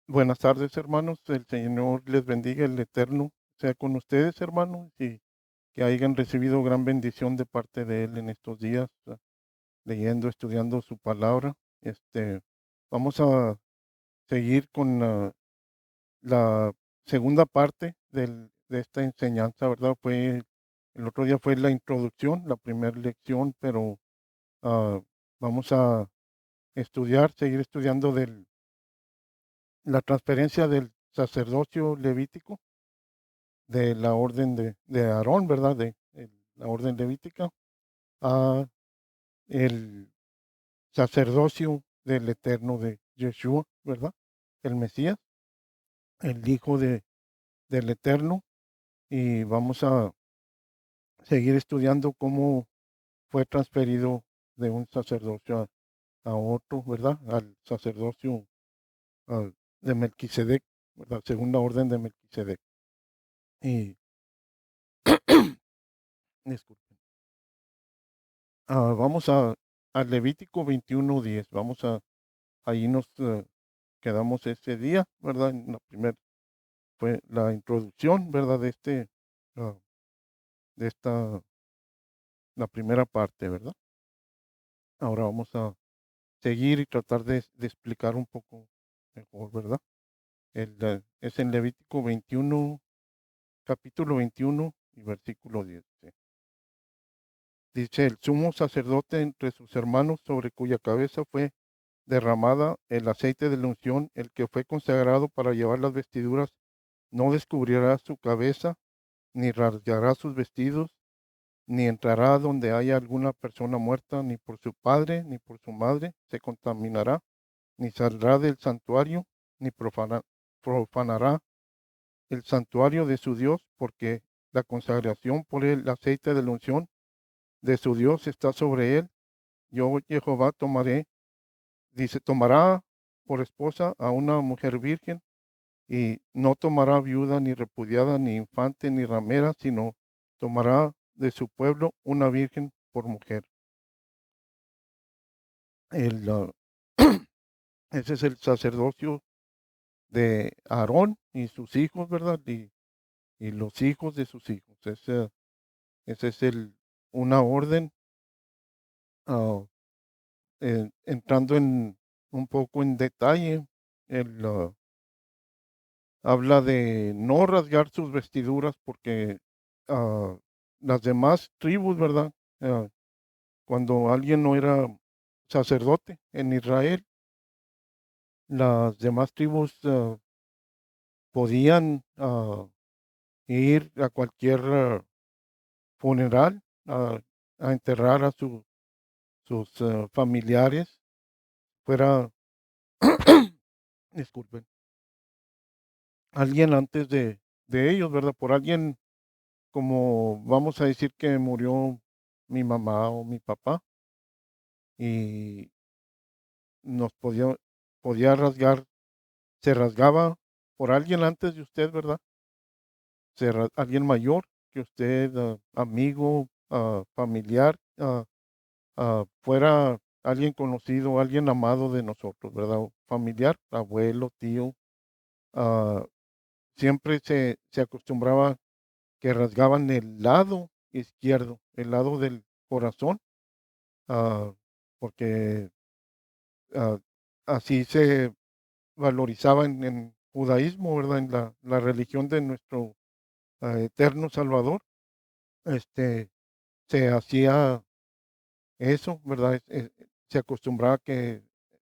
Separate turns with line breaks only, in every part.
Buenas tardes, hermanos. El Señor les bendiga, el Eterno sea con ustedes, hermanos, y que hayan recibido gran bendición de parte de Él en estos días, leyendo, estudiando su palabra. Vamos a seguir con la segunda parte de esta enseñanza, ¿verdad? El otro día fue la introducción, la primera lección, pero ah, vamos a seguir estudiando la transferencia del sacerdocio levítico de la orden de Aarón, ¿verdad? La orden levítica a el sacerdocio del Eterno de Yeshua, ¿verdad? El Mesías, el Hijo del Eterno. Y vamos a seguir estudiando cómo fue transferido de un sacerdocio a otro, ¿verdad? Al sacerdocio de Melquisedec, ¿verdad? Según la orden de Melquisedec. Y, disculpen. Vamos a Levítico 21:10. Ahí nos quedamos ese día, ¿verdad? Fue la introducción, ¿verdad? Ah, de esta, la primera parte, ¿verdad? Ahora vamos a seguir y tratar de explicar un poco mejor, ¿verdad? Es en Levítico 21, capítulo 21 y versículo 10. ¿Sí? Dice, el sumo sacerdote entre sus hermanos sobre cuya cabeza fue derramada el aceite de la unción, el que fue consagrado para llevar las vestiduras, no descubrirá su cabeza, ni rasgará sus vestidos, ni entrará donde haya alguna persona muerta, ni por su padre, ni por su madre, se contaminará, ni saldrá del santuario, ni profanará el santuario de su Dios, porque la consagración por el aceite de la unción de su Dios está sobre él. Yo, Jehová, tomará por esposa a una mujer virgen, y no tomará viuda, ni repudiada, ni infante, ni ramera, sino tomará de su pueblo una virgen por mujer. El, ah, Ese es el sacerdocio de Aarón y sus hijos, ¿verdad? Y los hijos de sus hijos. Ese es una orden, ah, entrando en un poco en detalle. El, ah, Habla de no rasgar sus vestiduras porque ah, las demás tribus, ¿verdad? Ah, Cuando alguien no era sacerdote en Israel, las demás tribus podían ir a cualquier funeral a enterrar a sus familiares, fuera, disculpen, alguien antes de ellos, ¿verdad? Por alguien como vamos a decir que murió mi mamá o mi papá y nos podía rasgar, se rasgaba por alguien antes de usted, ¿verdad? Alguien mayor que usted, amigo, familiar, fuera alguien conocido, alguien amado de nosotros, ¿verdad? O familiar, abuelo, tío, ah, siempre se acostumbraba que rasgaban el lado izquierdo, el lado del corazón, ah, porque ah, así se valorizaba en judaísmo, ¿verdad? En la religión de nuestro eterno Salvador, este, se hacía eso, ¿verdad? Se acostumbraba que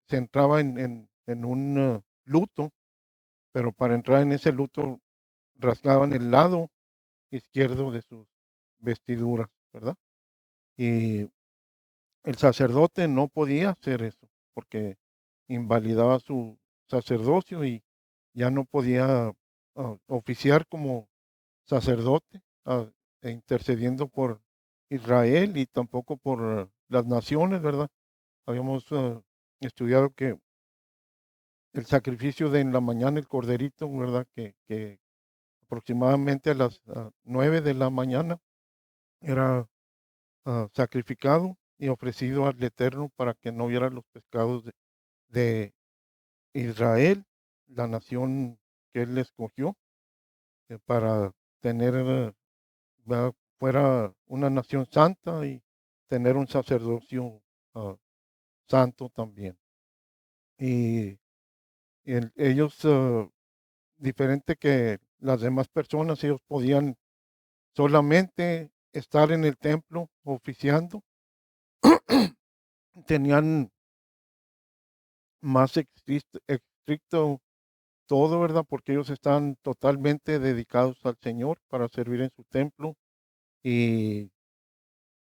se entraba en un luto, pero para entrar en ese luto rasgaban el lado izquierdo de sus vestiduras, ¿verdad? Y el sacerdote no podía hacer eso porque invalidaba su sacerdocio y ya no podía oficiar como sacerdote, intercediendo por Israel y tampoco por las naciones, ¿verdad? Habíamos estudiado que el sacrificio de en la mañana, el corderito, ¿verdad? Que aproximadamente a las 9 de la mañana, era sacrificado y ofrecido al Eterno para que no hubiera los pecados de Israel, la nación que él escogió para tener, fuera una nación santa y tener un sacerdocio ah, santo también. Y ellos, diferente que las demás personas, ellos podían solamente estar en el templo oficiando, tenían más estricto todo, ¿verdad? Porque ellos están totalmente dedicados al Señor para servir en su templo y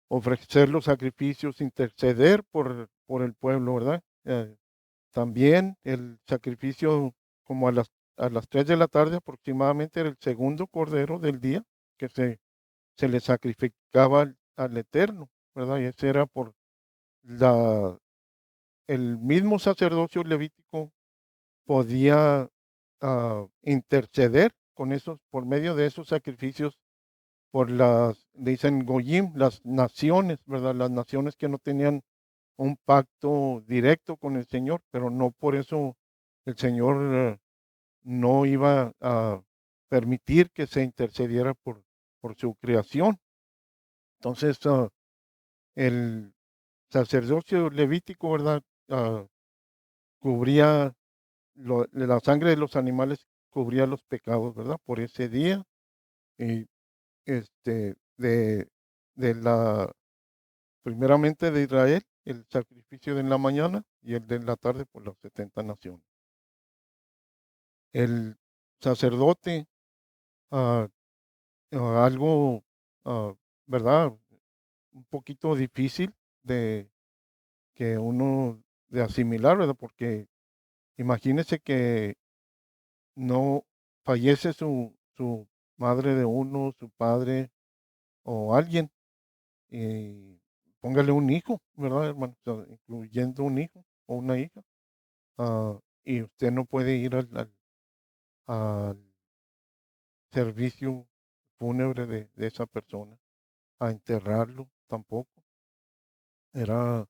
ofrecer los sacrificios, interceder por el pueblo, ¿verdad? También el sacrificio como a las 3 de la tarde aproximadamente era el segundo cordero del día que se le sacrificaba al Eterno, ¿verdad? Y ese era por la, el mismo sacerdocio levítico podía interceder con esos, por medio de esos sacrificios, por dicen Goyim, las naciones, ¿verdad? Las naciones que no tenían un pacto directo con el Señor, pero no por eso el Señor no iba a permitir que se intercediera por su creación. Entonces, el sacerdocio levítico, ¿verdad? Cubría la sangre de los animales, cubría los pecados, ¿verdad? Por ese día, y este, de la, primeramente de Israel, el sacrificio de la mañana y el de la tarde por las 70 naciones. El sacerdote, ah, algo, ah, ¿verdad? Un poquito difícil de que uno de asimilar, ¿verdad? Porque imagínese que no fallece su madre de uno, su padre o alguien, y póngale un hijo, ¿verdad, hermano? O sea, incluyendo un hijo o una hija, y usted no puede ir al servicio fúnebre de esa persona, a enterrarlo tampoco. Era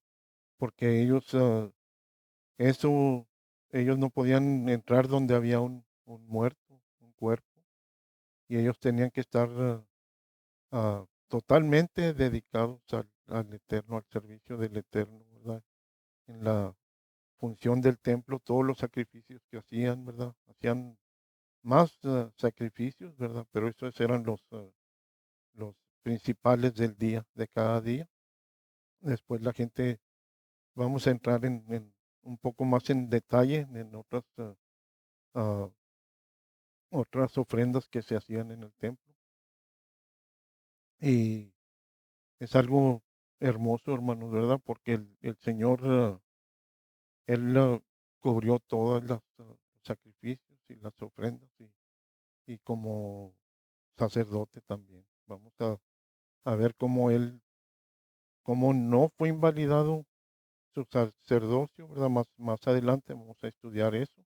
porque ellos, eso, ellos no podían entrar donde había un muerto, un cuerpo, y ellos tenían que estar totalmente dedicados al Eterno, al servicio del Eterno, ¿verdad? En la función del templo, todos los sacrificios que hacían, ¿verdad? Hacían más sacrificios, ¿verdad? Pero esos eran los principales del día, de cada día. Después la gente, vamos a entrar en un poco más en detalle en ah, otras ofrendas que se hacían en el templo. Y es algo hermoso, hermanos, ¿verdad? Porque el Señor, Él cubrió todos los sacrificios y las ofrendas y como sacerdote también. Vamos a ver cómo no fue invalidado su sacerdocio, ¿verdad? Más adelante vamos a estudiar eso.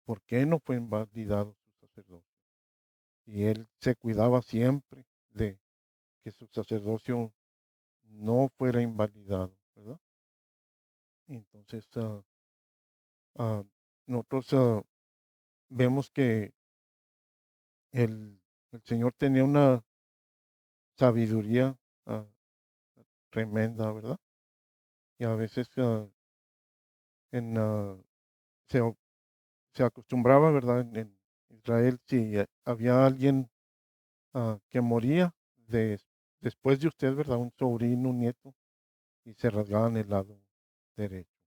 ¿Por qué no fue invalidado su sacerdocio? Y él se cuidaba siempre de que su sacerdocio no fuera invalidado, ¿verdad? Entonces, ah, nosotros vemos que el Señor tenía una sabiduría ah, tremenda, ¿verdad? Y a veces en, se, se acostumbraba, ¿verdad? En Israel, si había alguien que moría de- después de usted, ¿verdad? Un sobrino, un nieto, y se rasgaban el lado derecho.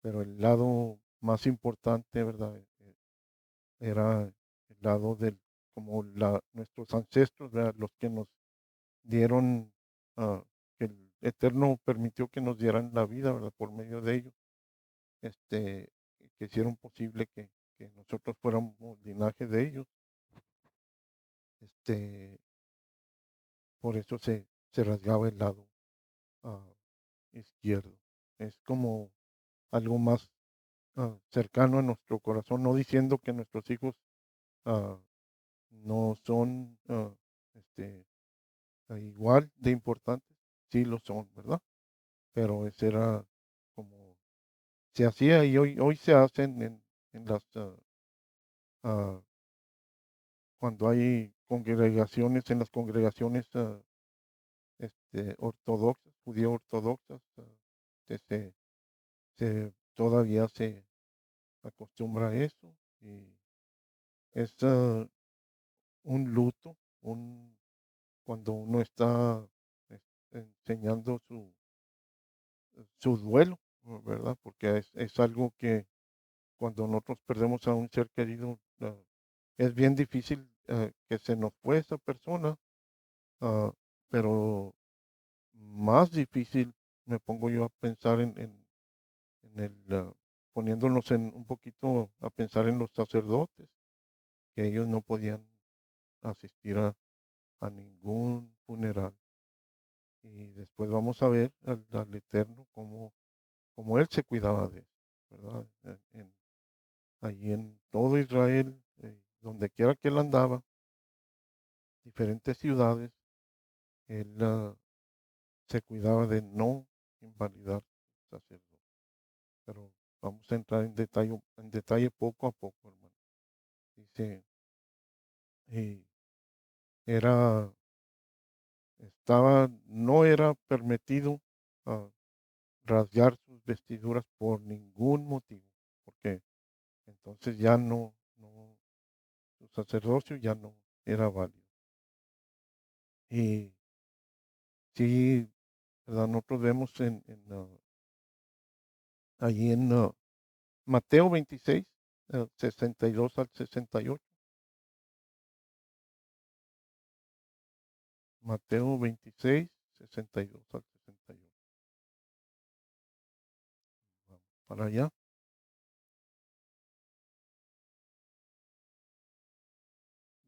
Pero el lado más importante, ¿verdad? Era el lado como nuestros ancestros, ¿verdad? Los que nos dieron, que el Eterno permitió que nos dieran la vida, ¿verdad? Por medio de ellos, este, que hicieron posible que nosotros fuéramos linaje de ellos. Este, por eso se rasgaba el lado ah, izquierdo. Es como algo más cercano a nuestro corazón, no diciendo que nuestros hijos no son igual de importantes, sí lo son, ¿verdad? Pero ese era como se hacía y hoy se hacen en las, ah, cuando hay congregaciones, en las congregaciones ortodoxas, judío ortodoxas, todavía se acostumbra a eso y es un luto, cuando uno está es- enseñando su duelo, ¿verdad? Porque es algo que cuando nosotros perdemos a un ser querido, es bien difícil que se nos fue esa persona, ah, pero más difícil me pongo yo a pensar en poniéndonos un poquito a pensar en los sacerdotes, que ellos no podían asistir a ningún funeral. Y después vamos a ver al Eterno cómo Él se cuidaba de eso, ¿verdad? Allí en todo Israel, donde quiera que Él andaba, diferentes ciudades, Él se cuidaba de no invalidar sacerdotes. Pero vamos a entrar en detalle poco a poco, hermano. Dice, y era, no era permitido ah, rasgar sus vestiduras por ningún motivo, porque entonces ya su sacerdocio ya no era válido. Y sí, ¿verdad? Nosotros vemos allí en Mateo 26, 62 al 68. Mateo 26, 62 al 68. Vamos para allá.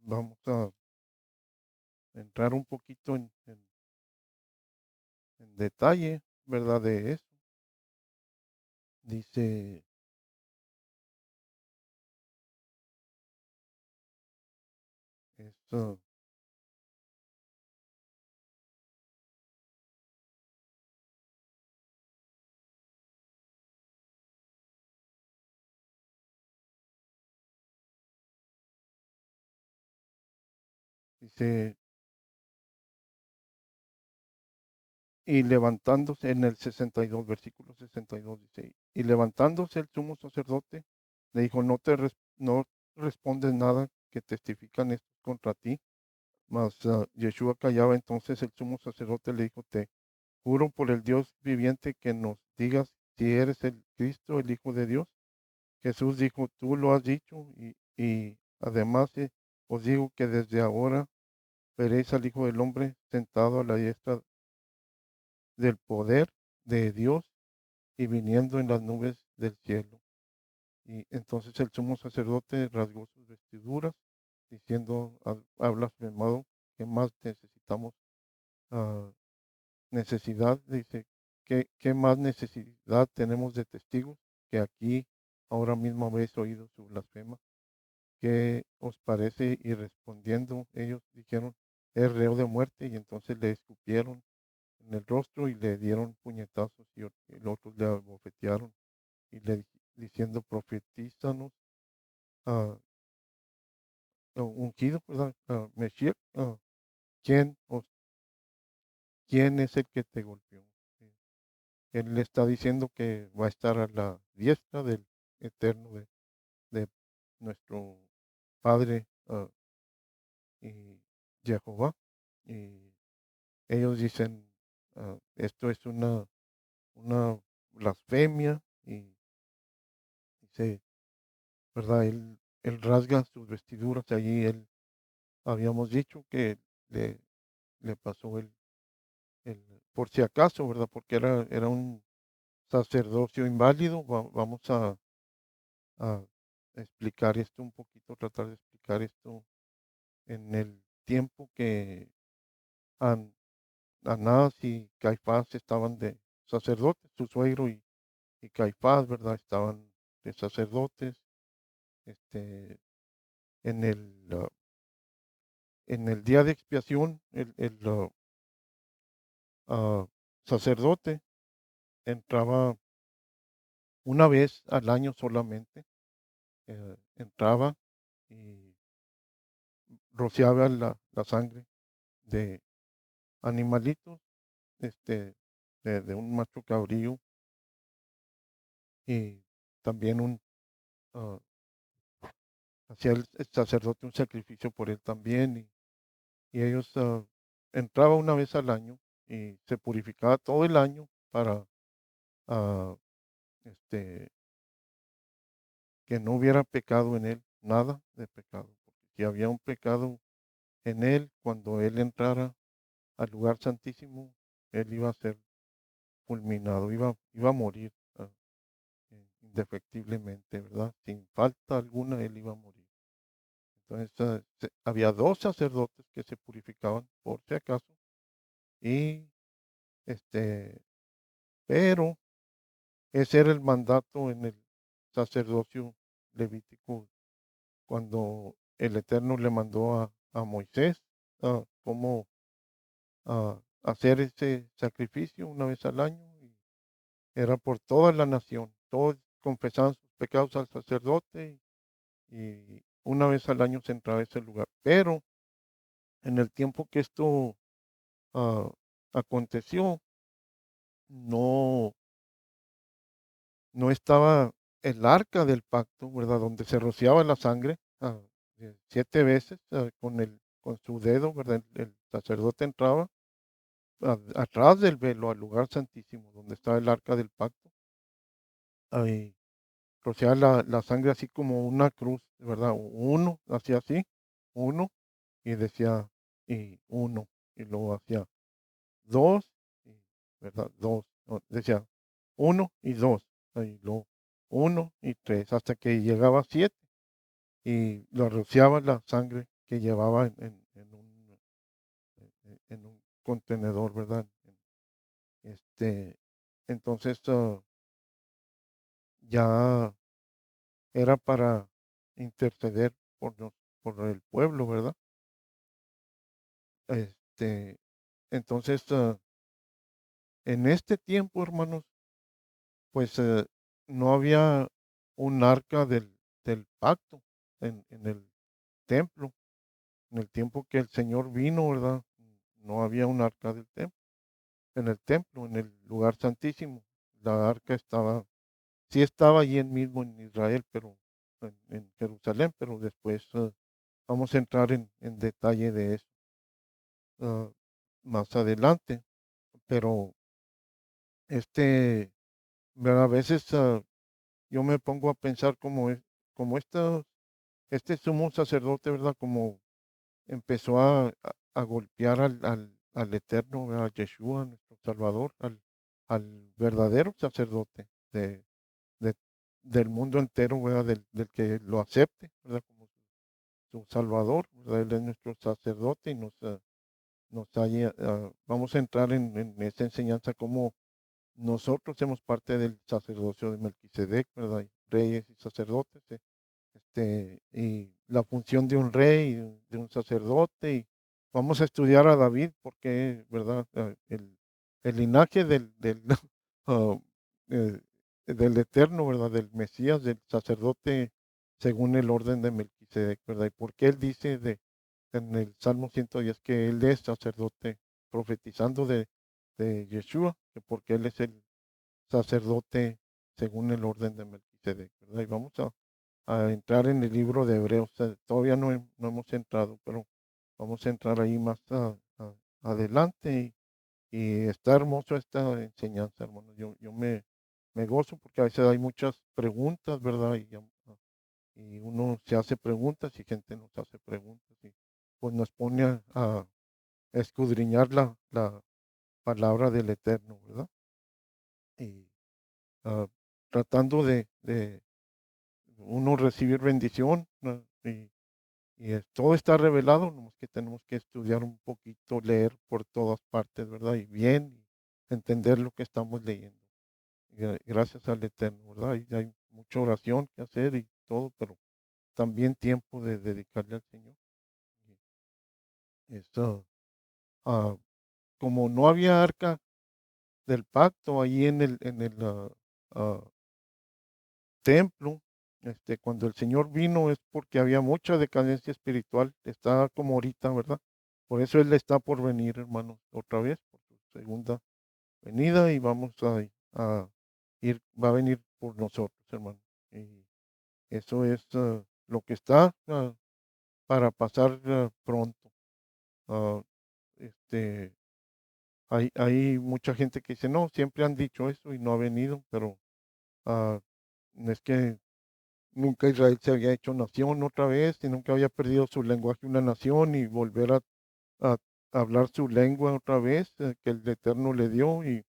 Vamos a entrar un poquito en detalle, ¿verdad? De eso. Dice, esto, dice, y levantándose en el 62, versículo 62 dice, y levantándose el sumo sacerdote, le dijo, no respondes nada que testifican estos contra ti. Mas Yeshua callaba. Entonces el sumo sacerdote le dijo, te juro por el Dios viviente que nos digas si eres el Cristo, el Hijo de Dios. Jesús dijo, tú lo has dicho y además os digo que desde ahora veréis al Hijo del Hombre sentado a la diestra del poder de Dios y viniendo en las nubes del cielo. Y entonces el sumo sacerdote rasgó sus vestiduras, diciendo, ha blasfemado, ¿qué más necesitamos? ah, Necesidad, dice, ¿qué más necesidad tenemos de testigos que aquí ahora mismo habéis oído su blasfema? ¿Qué os parece? Y respondiendo ellos dijeron, es reo de muerte, y entonces le escupieron en el rostro y le dieron puñetazos y los otros le abofetearon y diciendo, profetízanos, ah, ungido, ¿verdad? Mesías, ¿quién, ¿quién es el que te golpeó? Sí. Él le está diciendo que va a estar a la diestra del Eterno, de nuestro Padre y Jehová. Y ellos dicen, esto es una blasfemia. Y dice, ¿verdad? Él rasga sus vestiduras. Allí él habíamos dicho que le, le pasó por si acaso, ¿verdad? Porque era un sacerdocio inválido. Vamos a explicar esto un poquito, tratar de explicar esto en el tiempo que An- Anás y Caifás estaban de sacerdotes, su suegro y Caifás, ¿verdad? Estaban de sacerdotes, este, en en el día de expiación, ah, sacerdote entraba una vez al año solamente, entraba y rociaba la sangre de animalitos, este, de un macho cabrío y también ah, hacía el sacerdote un sacrificio por él también y ellos entraba una vez al año y se purificaba todo el año para ah, este, que no hubiera pecado en él, nada de pecado, porque si había un pecado en él, cuando él entrara al lugar santísimo, él iba a ser fulminado, iba a morir indefectiblemente, ¿verdad? Sin falta alguna, él iba a morir. Entonces, había dos sacerdotes que se purificaban por si acaso, y este, pero ese era el mandato en el sacerdocio levítico cuando el Eterno le mandó a Moisés cómo hacer ese sacrificio una vez al año. Y era por toda la nación. Todos confesaban sus pecados al sacerdote y una vez al año se entraba a ese lugar. Pero en el tiempo que esto ah, aconteció, no, no estaba el arca del pacto, ¿verdad? Donde se rociaba la sangre 7 veces con su dedo, ¿verdad? El sacerdote entraba atrás del velo al lugar santísimo, donde estaba el arca del pacto, y rociaba la sangre así como una cruz, ¿verdad? Uno, hacía así, uno, y decía, y uno, y luego hacía dos, ¿verdad? Dos, no, decía uno y dos, y luego uno y tres, hasta que llegaba a 7 y lo rociaba la sangre que llevaba en un contenedor, ¿verdad? Este, entonces ya era para interceder por el pueblo, ¿verdad? Este, entonces, en este tiempo, hermanos, pues no había un arca del pacto en el templo. En el tiempo que el Señor vino, ¿verdad? No había un arca del templo. En el templo, en el lugar santísimo, la arca sí estaba allí mismo en Israel, pero en Jerusalén, pero después vamos a entrar en detalle de eso ah, más adelante. Pero ¿verdad? A veces yo me pongo a pensar como este sumo sacerdote, ¿verdad? Como empezó a golpear al Eterno, ¿verdad? A Yeshua, nuestro Salvador, al verdadero sacerdote de- del mundo entero, ¿verdad? Del que lo acepte, ¿verdad? Como su Salvador, ¿verdad? Él es nuestro sacerdote y vamos a entrar en esta enseñanza como nosotros somos parte del sacerdocio de Melquisedec, ¿verdad? Y reyes y sacerdotes, y la función de un rey, de un sacerdote, y vamos a estudiar a David porque, ¿verdad? El linaje ah, eh, del Eterno, ¿verdad? Del Mesías, del sacerdote según el orden de Melquisedec, ¿verdad? Y porque él dice en el Salmo 110 que él es sacerdote, profetizando de Yeshua, que porque él es el sacerdote según el orden de Melquisedec, ¿verdad? Y vamos a entrar en el libro de Hebreos. Todavía no hemos entrado, pero vamos a entrar ahí más adelante y está hermoso esta enseñanza, hermano. Yo me gozo porque a veces hay muchas preguntas, ¿verdad? Y uno se hace preguntas y gente nos hace preguntas y pues nos pone a escudriñar la palabra del Eterno, ¿verdad? Y ah, tratando de uno recibir bendición, ¿no? Todo está revelado, nomás que tenemos que estudiar un poquito, leer por todas partes, ¿verdad? Y bien, entender lo que estamos leyendo. Gracias al Eterno, ¿verdad? Y hay mucha oración que hacer y todo, pero también tiempo de dedicarle al Señor. Es, ah, como no había arca del pacto ahí en el ah, templo, cuando el Señor vino es porque había mucha decadencia espiritual, está como ahorita, ¿verdad? Por eso Él está por venir, hermanos, otra vez, por su segunda venida y vamos a ir, va a venir por nosotros, hermanos. Y eso es lo que está para pasar pronto. Ah, este, hay mucha gente que dice, no, siempre han dicho eso y no ha venido, pero ah, es que nunca Israel se había hecho nación otra vez y nunca había perdido su lenguaje una nación y volver a hablar su lengua otra vez que el Eterno le dio y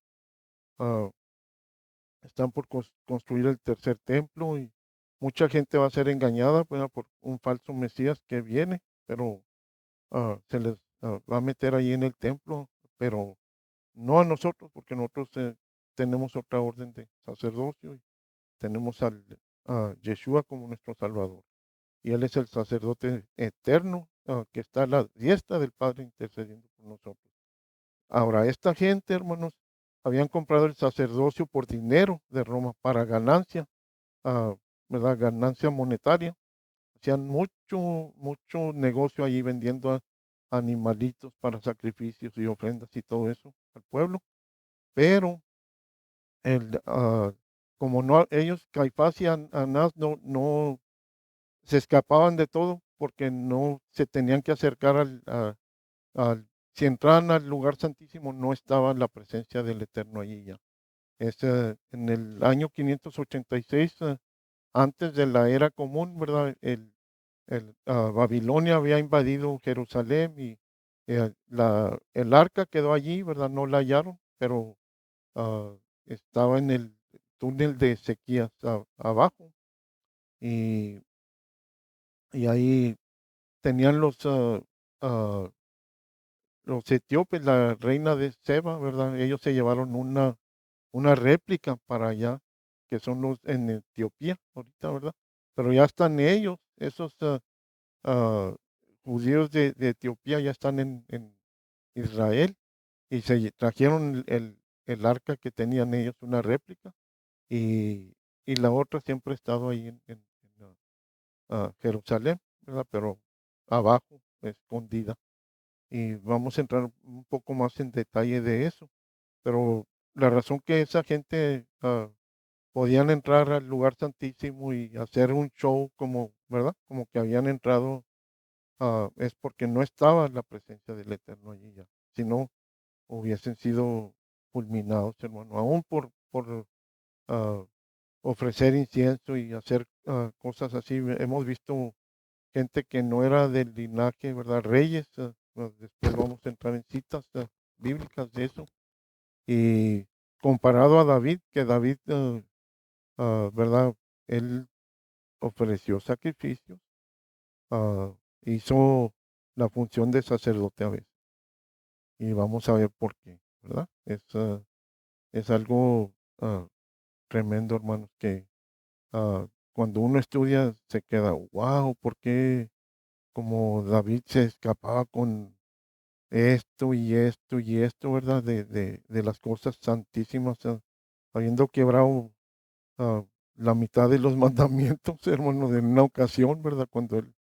ah, están por construir el tercer templo y mucha gente va a ser engañada, ¿verdad? Por un falso Mesías que viene, pero se les va a meter ahí en el templo, pero no a nosotros, porque nosotros tenemos otra orden de sacerdocio y tenemos a Yeshua como nuestro Salvador. Y Él es el sacerdote eterno que está a la diestra del Padre intercediendo por nosotros. Ahora, esta gente, hermanos, habían comprado el sacerdocio por dinero de Roma para ganancia, ah, ¿verdad? Ganancia monetaria. Hacían mucho negocio allí vendiendo animalitos para sacrificios y ofrendas y todo eso al pueblo. Pero el, como no, ellos, Caifás y Anás, no se escapaban de todo porque no se tenían que acercar si entraban al lugar santísimo, no estaba la presencia del Eterno allí ya. En el año 586, antes de la era común, ¿verdad? Babilonia había invadido Jerusalén y el arca quedó allí, ¿verdad? No la hallaron, pero ah, estaba en el túnel de Ezequías abajo y, y ahí tenían ah, los etíopes, la reina de Seba, ¿verdad? Ellos se llevaron una réplica para allá, que son los en Etiopía ahorita, ¿verdad? Pero ya están ellos, esos ah, judíos de Etiopía ya están en Israel y trajeron el arca que tenían ellos, una réplica, y, y la otra siempre ha estado ahí Jerusalén, ¿verdad? Pero abajo, escondida. Y vamos a entrar un poco más en detalle de eso. Pero la razón que esa gente podían entrar al lugar santísimo y hacer un show como, ¿verdad? Como que habían entrado, es porque no estaba la presencia del Eterno allí ya. Si no, hubiesen sido fulminados, hermano, aún por ah, ofrecer incienso y hacer cosas así. Hemos visto gente que no era del linaje, ¿verdad? Reyes, después vamos a entrar en citas bíblicas de eso. Y comparado a David, que David, ¿verdad? Él ofreció sacrificios, ah, hizo la función de sacerdote a veces. Y vamos a ver por qué, ¿verdad? Es algo tremendo, hermanos, que cuando uno estudia se queda, wow, ¿por qué como David se escapaba con esto y esto y esto, ¿verdad? De las cosas santísimas, habiendo quebrado ah, la mitad de los mandamientos, hermano, de una ocasión, ¿verdad? Cuando él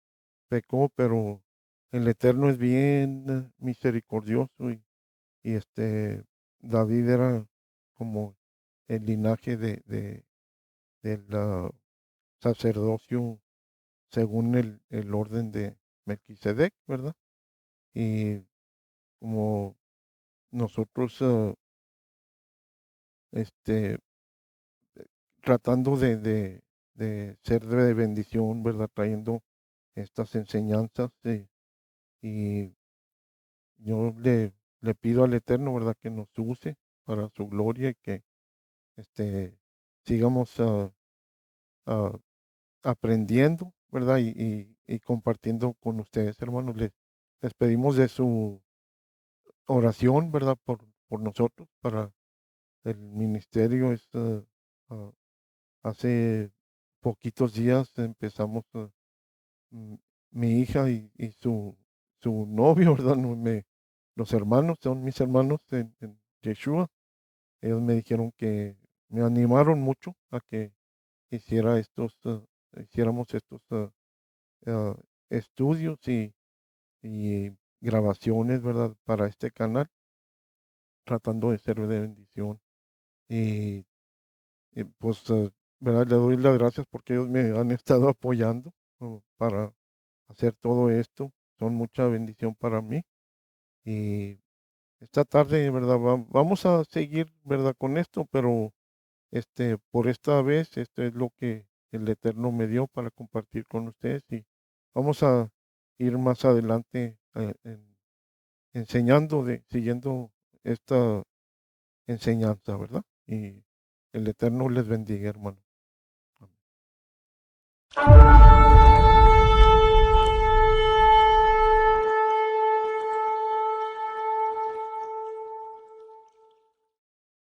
pecó, pero el Eterno es bien misericordioso y David era como el linaje del sacerdocio según el orden de Melquisedec, ¿verdad? Y como nosotros, este, tratando de ser de bendición, ¿verdad? Trayendo estas enseñanzas y yo le pido al Eterno, ¿verdad? Que nos use para su gloria y que este, sigamos ah, aprendiendo, ¿verdad? Y compartiendo con ustedes, hermanos. Les pedimos de su oración, ¿verdad? Por nosotros, para el ministerio. Ah, hace poquitos días empezamos mm, mi hija y su novio, ¿verdad? Los hermanos, son mis hermanos en Yeshua. Ellos me dijeron que me animaron mucho a que hiciera hiciéramos estos ah, estudios y grabaciones, ¿verdad? Para este canal, tratando de ser de bendición. Y, pues, ¿verdad? Le doy las gracias porque ellos me han estado apoyando para hacer todo esto. Son mucha bendición para mí. Y esta tarde, ¿verdad? Vamos a seguir, ¿verdad? Con esto, pero por esta vez, esto es lo que el Eterno me dio para compartir con ustedes y vamos a ir más adelante siguiendo esta enseñanza, ¿verdad? Y el Eterno les bendiga, hermano. Amén.